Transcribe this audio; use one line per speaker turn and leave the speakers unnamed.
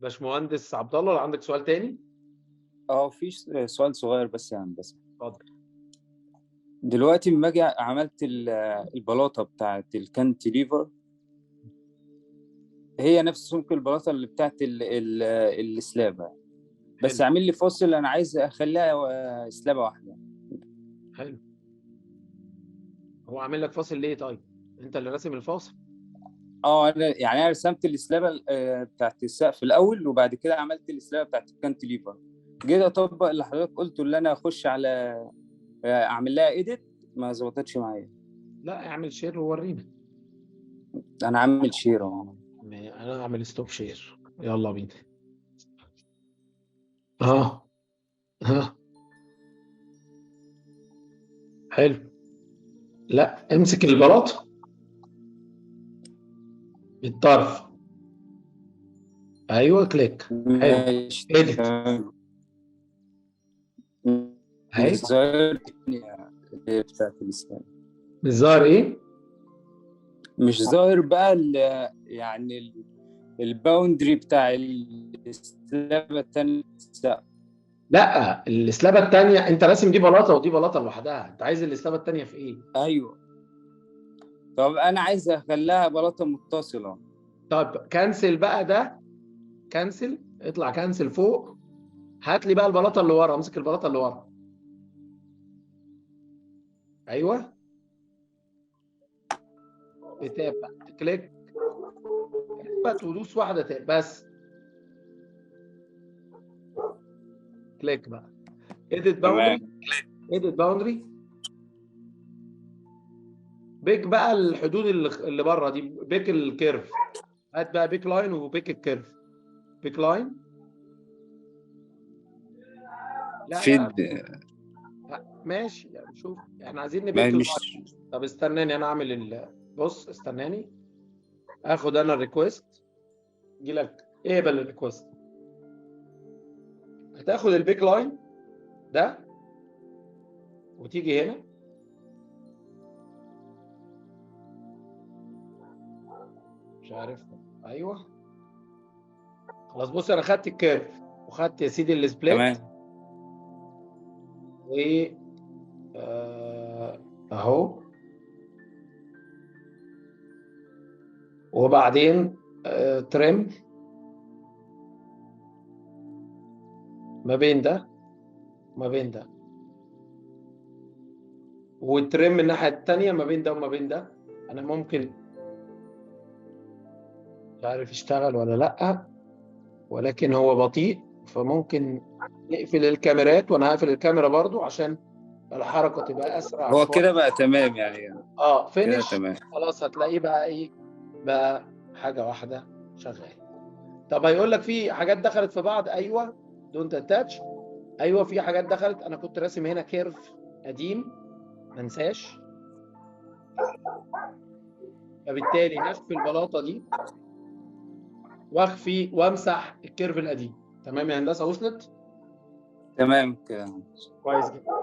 باشمهندس عبد الله، ولا عندك سؤال تاني؟
في سؤال صغير بس يا هندسة.
اتفضل.
دلوقتي لما اجي عملت البلاطة بتاعت الكانتيليفر، هي نفس سمك البلاطة اللي بتاعت السلابة، بس
حلو.
اعمل لي فاصل، انا عايز اخليها سلابة واحدة.
حلو. هو عامل لك فاصل ليه طيب؟ انت اللي راسم الفاصل.
انا رسمت السلابة بتاعت السقف الاول، وبعد كده عملت السلابة بتاعت الكانتيليفر. جيت اطبق اللي حضرتك قلته، اللي انا اخش على اعمل لها ايديت، ما ظبطتش معايا.
لا، اعمل شير وورينا.
انا عامل شير اهو.
انا اعمل ستوب شير، يلا بينا. اه. ها. حلو. لا، امسك البلاط بالطرف. ايوه، كليك. حلو.
ماشي
اديت.
تمام.
اهي.
الظاهر بتاعت الإسلام
مش ظاهر ايه؟
مش ظاهر بقى الباوندري بتاع السلابة التانية.
لا، السلابه الثانيه انت راسم دي بلاطه ودي بلاطه لوحدها، انت عايز السلابه الثانيه في ايه؟
ايوه، طب انا عايز اخليها بلاطة متصلة.
طب كنسل بقى ده. كنسل، اطلع كنسل فوق. هات لي بقى البلاطه اللي ورا، امسك البلاطه اللي ورا. ايوه. بتاب بقى، كليك. اثبت ودوس واحده تاب بس. كليك بقى. اديت باوندري.
تمام.
اديت باوندري. بيك بقى الحدود اللي بره دي، بيك الكيرف. هات بقى بيك لاين وبيك الكيرف. بيك لاين. لا
فيد.
لا. لا. ماشي يعني، شوف احنا عايزين
ما
نبيك
مش
اللاين. طب استناني انا اعمل بص استناني. اخد انا الريكوست. يجي لك اقبل الريكوست. هتاخد البيك لاين ده وتيجي هنا. مش عارف. ايوه. خلاص، بص انا خدت الكيرف وخدت يا سيدي السبليت.
تمام.
و اهو. وبعدين ترم ما بين ده وما بين ده، وترم الناحية التانية ما بين ده وما بين ده. أنا ممكن، مش عارف يشتغل ولا لأ، ولكن هو بطيء، فممكن نقفل الكاميرات، وأنا هقفل الكاميرا برضو عشان الحركة تبقى أسرع
هو
شوية.
كده بقى تمام يعني. كده
فينش.
تمام.
خلاص، هتلاقيه بقى إيه، بقى حاجة واحدة شغال. طب هيقول لك في حاجات دخلت في بعض. أيوه. دونت اتاتش. أيوه، في حاجات دخلت. أنا كنت راسم هنا كيرف قديم، ما انساش. فبالتالي نفس البلاطه دي واخفي وامسح الكيرف القديم. تمام يا هندسه، وصلت؟
تمام كده.
كويس جدا.